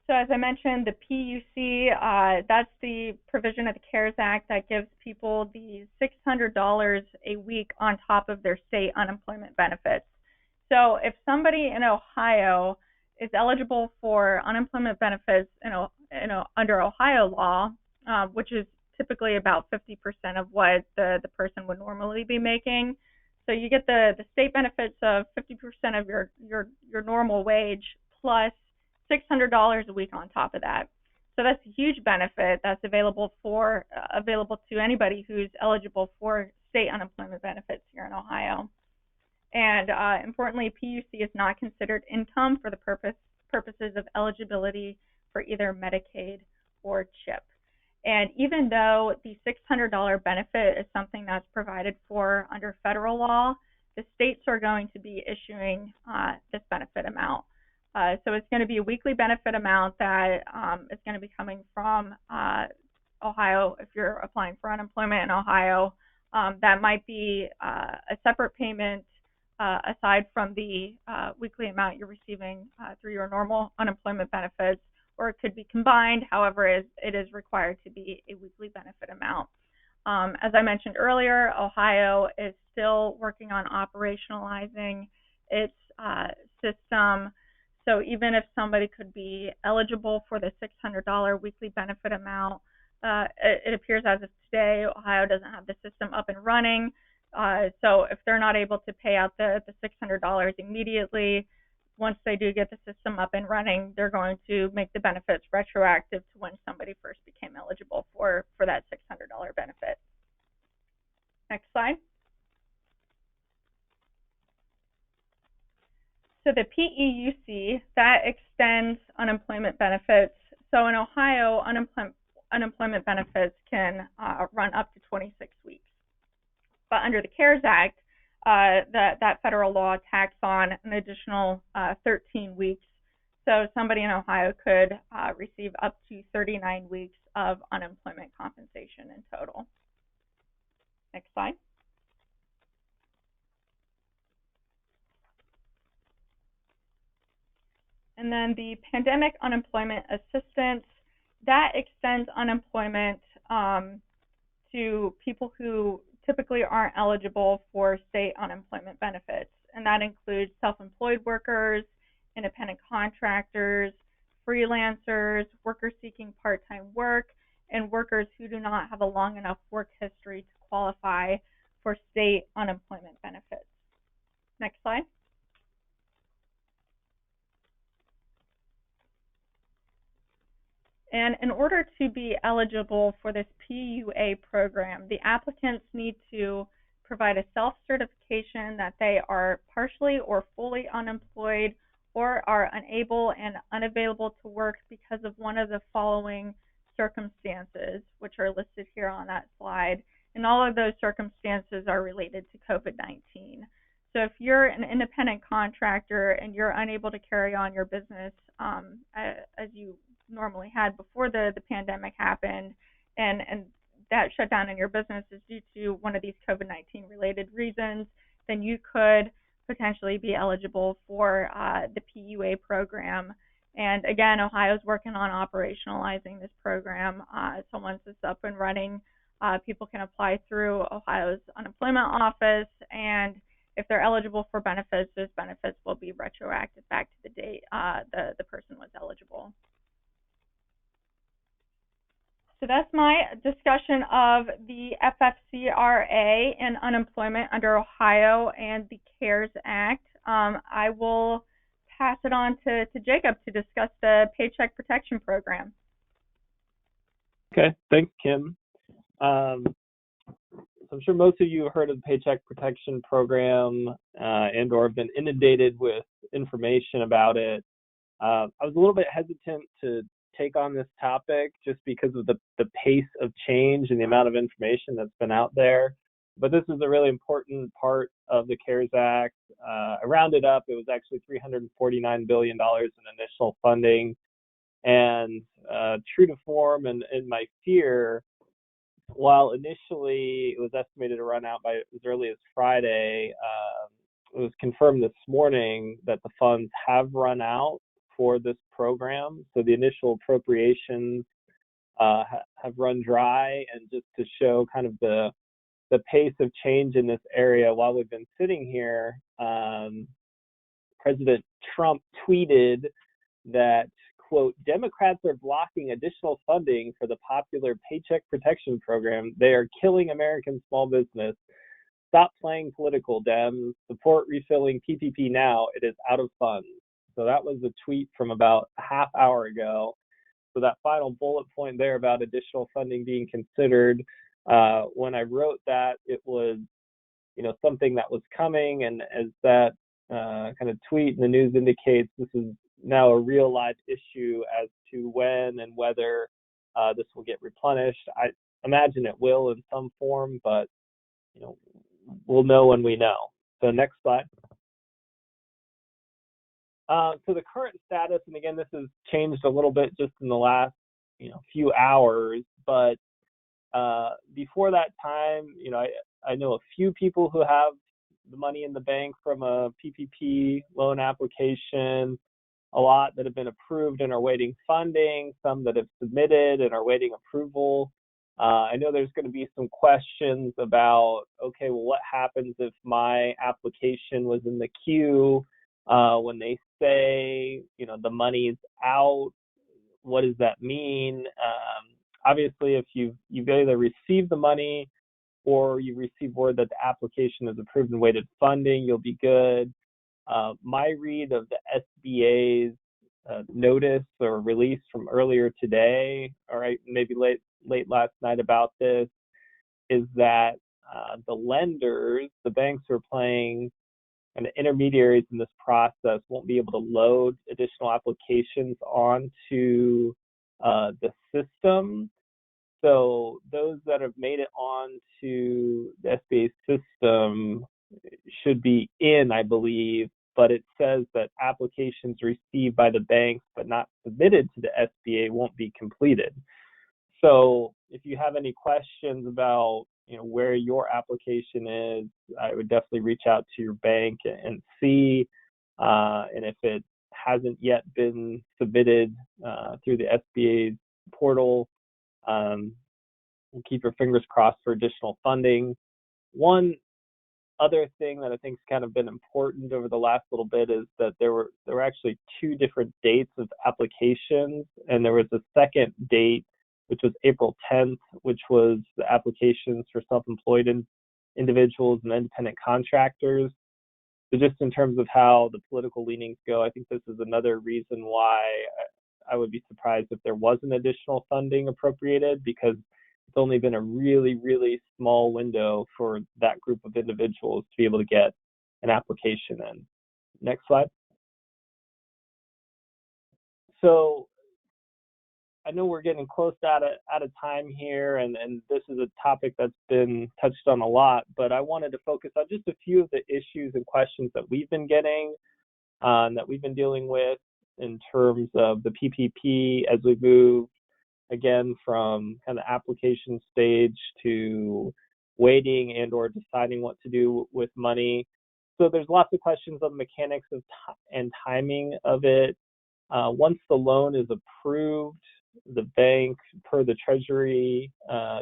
So as I mentioned, the PUC, that's the provision of the CARES Act that gives people the $600 a week on top of their state unemployment benefits. So if somebody in Ohio is eligible for unemployment benefits under Ohio law, which is typically about 50% of what the person would normally be making. So you get the state benefits of 50% of your normal wage plus $600 a week on top of that. So that's a huge benefit that's available to anybody who's eligible for state unemployment benefits here in Ohio. And importantly, PUC is not considered income for the purposes of eligibility for either Medicaid or CHIP. And even though the $600 benefit is something that's provided for under federal law, the states are going to be issuing this benefit amount. So it's going to be a weekly benefit amount that is going to be coming from Ohio. If you're applying for unemployment in Ohio, that might be a separate payment aside from the weekly amount you're receiving through your normal unemployment benefits, or it could be combined. However, it is required to be a weekly benefit amount. As I mentioned earlier, Ohio is still working on operationalizing its system. So even if somebody could be eligible for the $600 weekly benefit amount, it appears as of today, Ohio doesn't have the system up and running. So if they're not able to pay out the $600 immediately, once they do get the system up and running, they're going to make the benefits retroactive to when somebody first became eligible for that $600 benefit. Next slide. So the PEUC, that extends unemployment benefits. So in Ohio, unemployment benefits can run up to 26 weeks. But under the CARES Act, that federal law tacks on an additional 13 weeks. So somebody in Ohio could receive up to 39 weeks of unemployment compensation in total. Next slide. And then the Pandemic Unemployment Assistance, that extends unemployment to people who typically aren't eligible for state unemployment benefits. And that includes self-employed workers, independent contractors, freelancers, workers seeking part-time work, and workers who do not have a long enough work history to qualify for state unemployment benefits. Next slide. And in order to be eligible for this PUA program, the applicants need to provide a self-certification that they are partially or fully unemployed or are unable and unavailable to work because of one of the following circumstances, which are listed here on that slide. And all of those circumstances are related to COVID-19. So if you're an independent contractor and you're unable to carry on your business as you normally had before the pandemic happened, and that shutdown in your business is due to one of these COVID-19 related reasons, then you could potentially be eligible for the PUA program. And again, Ohio's working on operationalizing this program. So once it's up and running, people can apply through Ohio's unemployment office, and if they're eligible for benefits, those benefits will be retroactive back to the date the person was eligible. So that's my discussion of the FFCRA and unemployment under Ohio and the CARES Act. I will pass it on to Jacob to discuss the Paycheck Protection Program. Okay, thanks, Kim. I'm sure most of you have heard of the Paycheck Protection Program and or have been inundated with information about it. I was a little bit hesitant to take on this topic just because of the pace of change and the amount of information that's been out there. But this is a really important part of the CARES Act. I rounded up, it was actually $349 billion in initial funding. And true to form and my fear, while initially it was estimated to run out by as early as Friday, it was confirmed this morning that the funds have run out for this program. So the initial appropriations have run dry. And just to show kind of the pace of change in this area while we've been sitting here, President Trump tweeted that, quote, Democrats are blocking additional funding for the popular Paycheck Protection Program. They are killing American small business. Stop playing political, Dems. Support refilling PPP now. It is out of funds. So that was a tweet from about a half hour ago. So that final bullet point there about additional funding being considered, when I wrote that, it was, something that was coming. And as that kind of tweet in the news indicates, this is now a real live issue as to when and whether this will get replenished. I imagine it will in some form, but we'll know when we know. So next slide. So the current status, and again, this has changed a little bit just in the last few hours, but before that time, I know a few people who have the money in the bank from a PPP loan application, a lot that have been approved and are waiting funding, some that have submitted and are waiting approval. I know there's going to be some questions about, okay, well, what happens if my application was in the queue when they say, the money's out? What does that mean? Obviously, if you've either received the money or you receive word that the application is approved and waited funding, you'll be good. My read of the SBA's notice or release from earlier today, all right, maybe late last night about this, is that the lenders, the banks who are playing and the intermediaries in this process, won't be able to load additional applications onto the system. So those that have made it onto the SBA system should be in, I believe, but it says that applications received by the banks but not submitted to the SBA won't be completed. So if you have any questions about where your application is, I would definitely reach out to your bank and see. And if it hasn't yet been submitted through the SBA's portal, we'll keep your fingers crossed for additional funding. One other thing that I think has kind of been important over the last little bit is that there were actually two different dates of applications, and there was a second date, which was April 10th, which was the applications for self-employed individuals and independent contractors. So just in terms of how the political leanings go, I think this is another reason why I would be surprised if there wasn't additional funding appropriated, because it's only been a really, really small window for that group of individuals to be able to get an application in. Next slide. So I know we're getting close out of time here, and this is a topic that's been touched on a lot, but I wanted to focus on just a few of the issues and questions that we've been getting, that we've been dealing with in terms of the PPP as we move, again, from kind of application stage to waiting and or deciding what to do with money. So there's lots of questions on the mechanics of and timing of it. Once the loan is approved, the bank, per the Treasury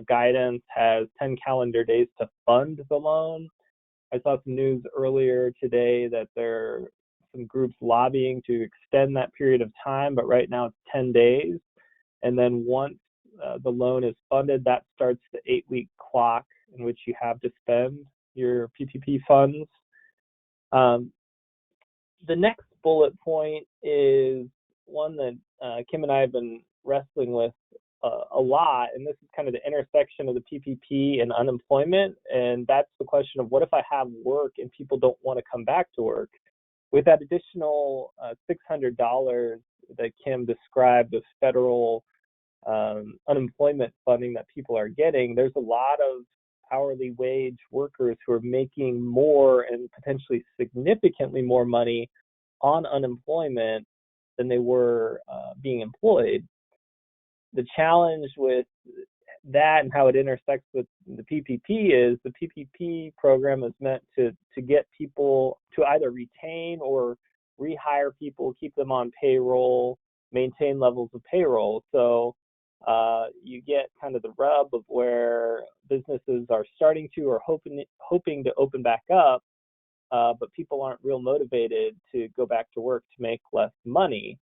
guidance, has 10 calendar days to fund the loan. I saw some news earlier today that there are some groups lobbying to extend that period of time, but right now it's 10 days. And then once the loan is funded, that starts the 8-week clock in which you have to spend your PPP funds. The next bullet point is one that Kim and I have been wrestling with a lot, and this is kind of the intersection of the PPP and unemployment, and that's the question of what if I have work and people don't want to come back to work? With that additional $600 that Kim described of federal unemployment funding that people are getting, there's a lot of hourly wage workers who are making more and potentially significantly more money on unemployment than they were being employed. The challenge with that and how it intersects with the PPP is the PPP program is meant to get people to either retain or rehire people, keep them on payroll, maintain levels of payroll. So you get kind of the rub of where businesses are starting to or hoping to open back up, but people aren't real motivated to go back to work to make less money.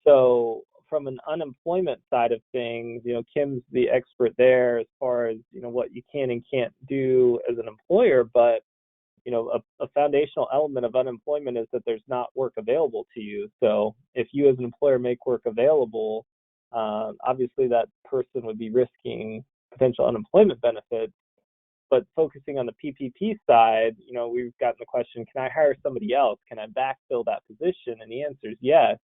So from an unemployment side of things, Kim's the expert there as far as, what you can and can't do as an employer, but a foundational element of unemployment is that there's not work available to you. So if you as an employer make work available, obviously that person would be risking potential unemployment benefits. But focusing on the PPP side, we've gotten the question, can I hire somebody else? Can I backfill that position? And the answer is yes.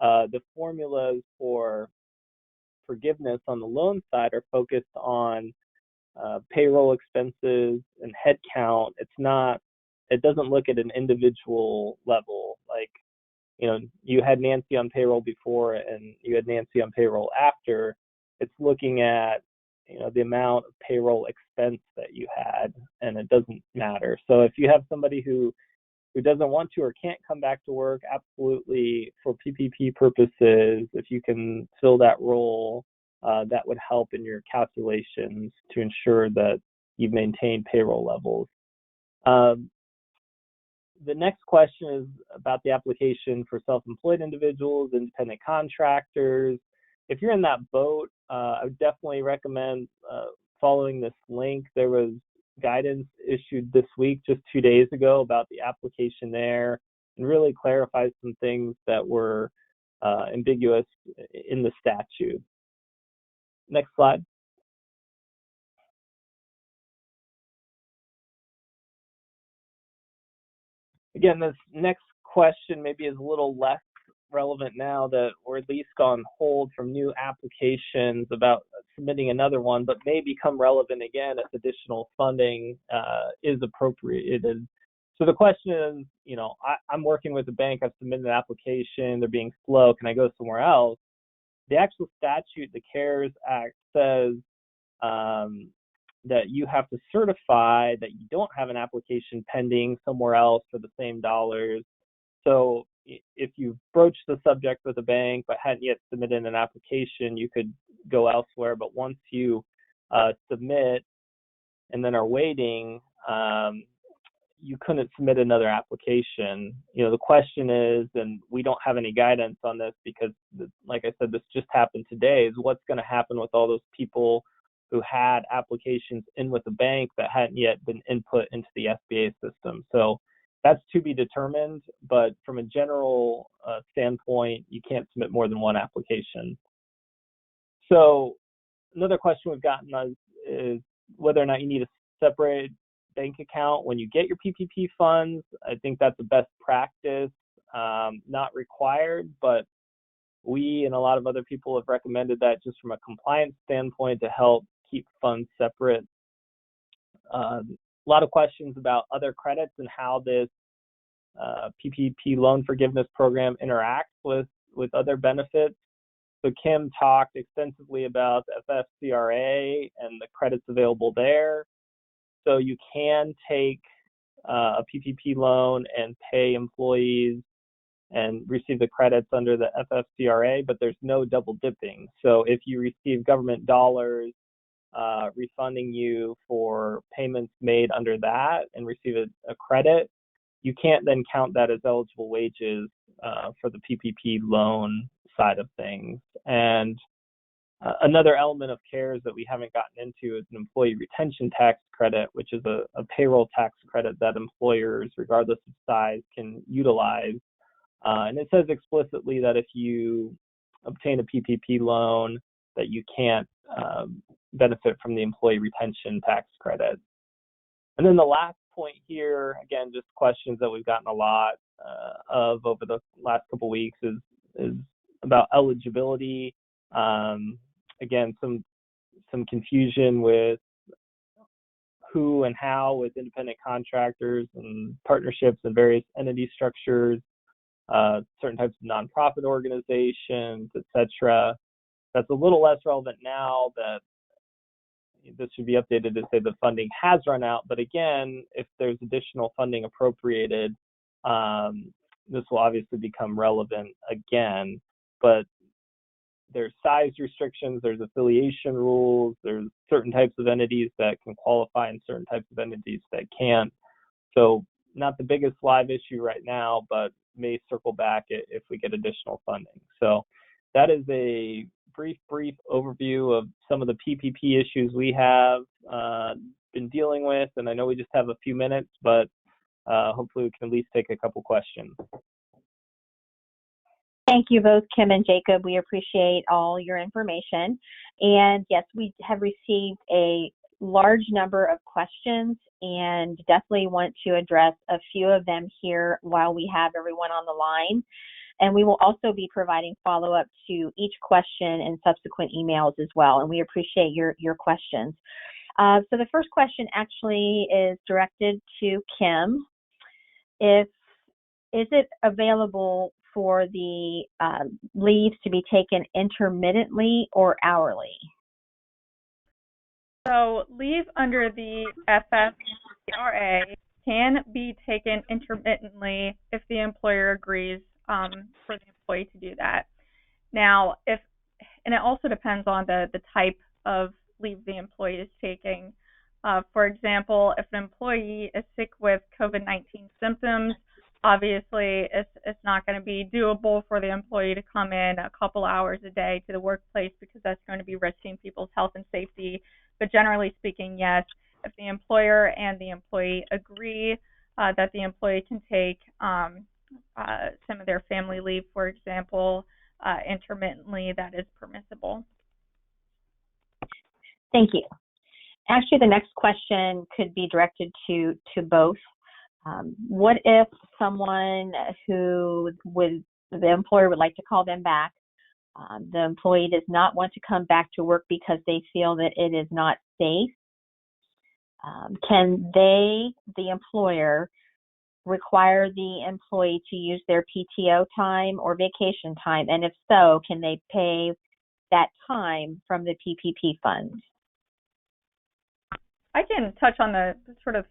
The formulas for forgiveness on the loan side are focused on payroll expenses and headcount. It doesn't look at an individual level. Like, you had Nancy on payroll before and you had Nancy on payroll after. It's looking at, the amount of payroll expense that you had, and it doesn't matter. So if you have somebody who doesn't want to or can't come back to work, absolutely, for PPP purposes, if you can fill that role, that would help in your calculations to ensure that you've maintained payroll levels. The next question is about the application for self-employed individuals, independent contractors. If you're in that boat, I would definitely recommend following this link. There was guidance issued this week, just 2 days ago, about the application there, and really clarifies some things that were ambiguous in the statute. Next slide. Again, this next question maybe is a little less relevant now that we're at least on hold from new applications about submitting another one, but may become relevant again if additional funding is appropriated. So the question is, I'm working with a bank, I've submitted an application, they're being slow, can I go somewhere else? The actual statute, the CARES Act, says that you have to certify that you don't have an application pending somewhere else for the same dollars. So if you broach the subject with a bank but hadn't yet submitted an application, you could go elsewhere. But once you submit and then are waiting, you couldn't submit another application. The question is, and we don't have any guidance on this because, like I said, this just happened today, is what's going to happen with all those people who had applications in with the bank that hadn't yet been input into the SBA system. So that's to be determined, but from a general standpoint, you can't submit more than one application. So another question we've gotten is whether or not you need a separate bank account when you get your PPP funds. I think that's the best practice, not required, but we and a lot of other people have recommended that just from a compliance standpoint to help keep funds separate. A lot of questions about other credits and how this PPP loan forgiveness program interacts with other benefits. So Kim talked extensively about the FFCRA and the credits available there. So you can take a PPP loan and pay employees and receive the credits under the FFCRA, but there's no double dipping. So if you receive government dollars refunding you for payments made under that and receive a credit, you can't then count that as eligible wages for the PPP loan side of things. And another element of CARES that we haven't gotten into is an employee retention tax credit, which is a payroll tax credit that employers, regardless of size, can utilize. And it says explicitly that if you obtain a PPP loan, that you can't benefit from the employee retention tax credit. And then the last point here, again, just questions that we've gotten a lot of over the last couple of weeks is about eligibility. Again, some confusion with who and how with independent contractors and partnerships and various entity structures, certain types of nonprofit organizations, etc. That's a little less relevant now that this should be updated to say the funding has run out. But again, if there's additional funding appropriated, this will obviously become relevant again. But there's size restrictions, there's affiliation rules, there's certain types of entities that can qualify and certain types of entities that can't. So not the biggest live issue right now, but may circle back if we get additional funding. So that is a brief overview of some of the PPP issues we have been dealing with. And I know we just have a few minutes, but hopefully we can at least take a couple questions. Thank you both, Kim and Jacob. We appreciate all your information. And yes, we have received a large number of questions and definitely want to address a few of them here while we have everyone on the line. And we will also be providing follow-up to each question in subsequent emails as well. And we appreciate your questions. So the first question actually is directed to Kim. Is it available for the leaves to be taken intermittently or hourly? So leave under the FFCRA can be taken intermittently if the employer agrees for the employee to do that. Now, and it also depends on the type of leave the employee is taking. For example, if an employee is sick with COVID-19 symptoms, obviously it's not going to be doable for the employee to come in a couple hours a day to the workplace because that's going to be risking people's health and safety. But generally speaking, yes, if the employer and the employee agree that the employee can take some of their family leave, for example, intermittently, that is permissible. Thank you. Actually, the next question could be directed to both. What if someone the employer would like to call them back, the employee does not want to come back to work because they feel that it is not safe? Can the employer, require the employee to use their PTO time or vacation time? And if so, can they pay that time from the PPP funds? I can touch on the sort of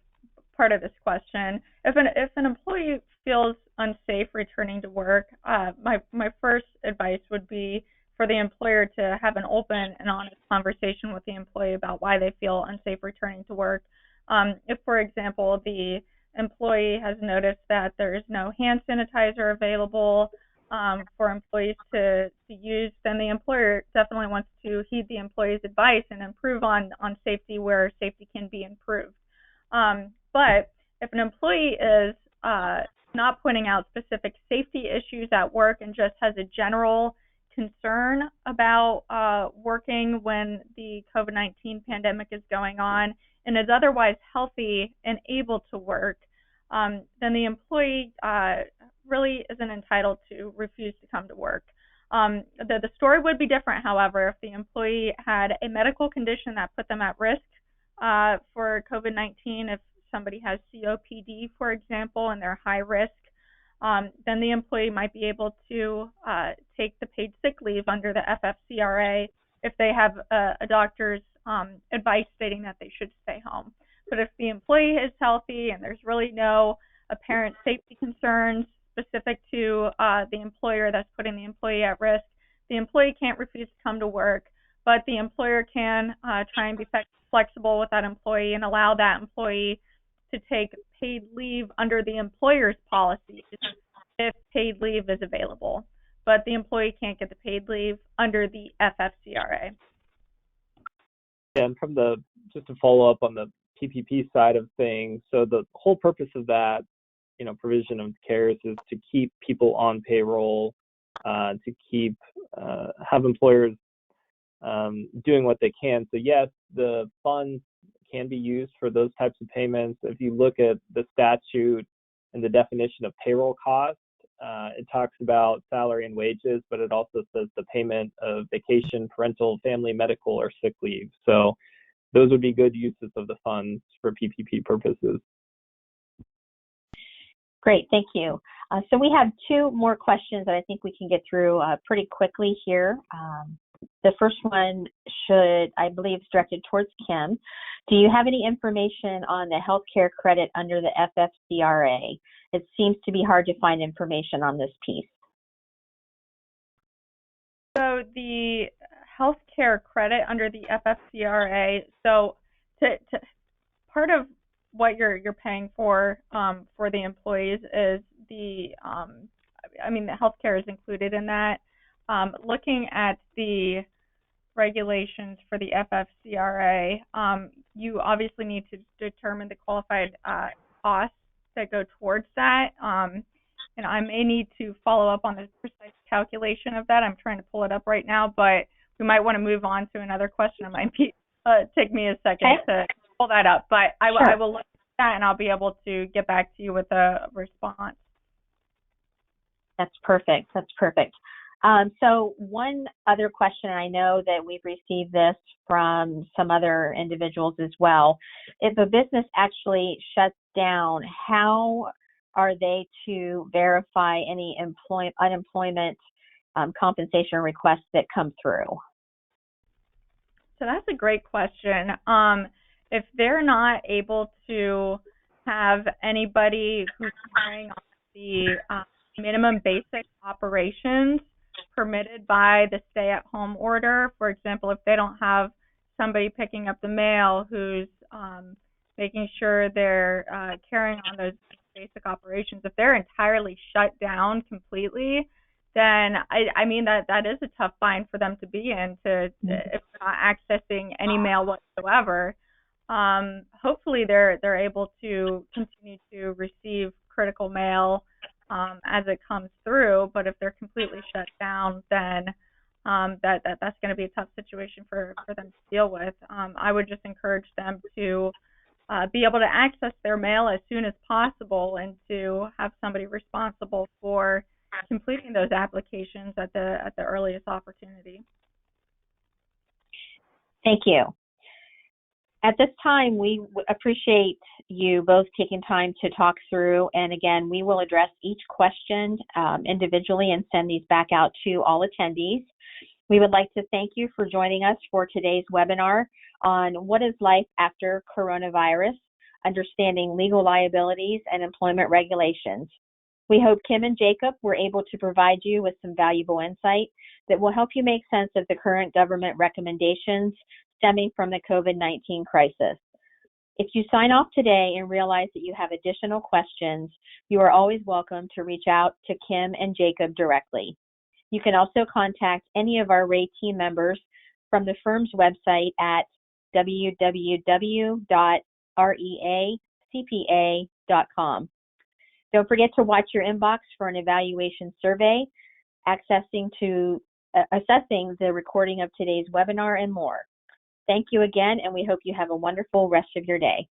part of this question. If an employee feels unsafe returning to work, my first advice would be for the employer to have an open and honest conversation with the employee about why they feel unsafe returning to work. If, for example, the employee has noticed that there is no hand sanitizer available for employees to use, then the employer definitely wants to heed the employee's advice and improve on safety where safety can be improved. But if an employee is not pointing out specific safety issues at work and just has a general concern about working when the COVID-19 pandemic is going on and is otherwise healthy and able to work, then the employee really isn't entitled to refuse to come to work. The story would be different, however, if the employee had a medical condition that put them at risk for COVID-19. If somebody has COPD, for example, and they're high risk, then the employee might be able to take the paid sick leave under the FFCRA if they have a doctor's advice stating that they should stay home. But if the employee is healthy and there's really no apparent safety concerns specific to the employer that's putting the employee at risk, the employee can't refuse to come to work, but the employer can try and be flexible with that employee and allow that employee to take paid leave under the employer's policies if paid leave is available. But the employee can't get the paid leave under the FFCRA. And just to follow up on the PPP side of things, so the whole purpose of that, provision of CARES is to keep people on payroll, to have employers doing what they can. So yes, the funds can be used for those types of payments. If you look at the statute and the definition of payroll cost, it talks about salary and wages, but it also says the payment of vacation, parental, family, medical, or sick leave. So those would be good uses of the funds for PPP purposes. Great, thank you. So we have two more questions that I think we can get through pretty quickly here. The first one I believe, is directed towards Kim. Do you have any information on the healthcare credit under the FFCRA? It seems to be hard to find information on this piece. So the healthcare credit under the FFCRA, so part of what you're paying for the employees is the healthcare is included in that. Looking at the regulations for the FFCRA, you obviously need to determine the qualified costs that go towards that. And I may need to follow up on the precise calculation of that. I'm trying to pull it up right now, but we might want to move on to another question. It might take me a second to pull that up, but I will look at that and I'll be able to get back to you with a response. That's perfect. That's perfect. So one other question, and I know that we've received this from some other individuals as well. If a business actually shuts down, how are they to verify any unemployment compensation requests that come through? So that's a great question. If they're not able to have anybody who's carrying on the minimum basic operations permitted by the stay-at-home order, for example, if they don't have somebody picking up the mail who's making sure they're carrying on those basic operations, if they're entirely shut down completely, then that is a tough bind for them to be in, if they're not accessing any mail whatsoever. Hopefully they're able to continue to receive critical mail as it comes through, but if they're completely shut down, then that's going to be a tough situation for them to deal with. I would just encourage them to be able to access their mail as soon as possible and to have somebody responsible for completing those applications at the earliest opportunity. Thank you. At this time, we appreciate you both taking time to talk through, and again, we will address each question individually and send these back out to all attendees. We would like to thank you for joining us for today's webinar on what is life after coronavirus, understanding legal liabilities and employment regulations. We hope Kim and Jacob were able to provide you with some valuable insight that will help you make sense of the current government recommendations stemming from the COVID-19 crisis. If you sign off today and realize that you have additional questions, you are always welcome to reach out to Kim and Jacob directly. You can also contact any of our Rea team members from the firm's website at www.reacpa.com. Don't forget to watch your inbox for an evaluation survey, assessing the recording of today's webinar, and more. Thank you again, and we hope you have a wonderful rest of your day.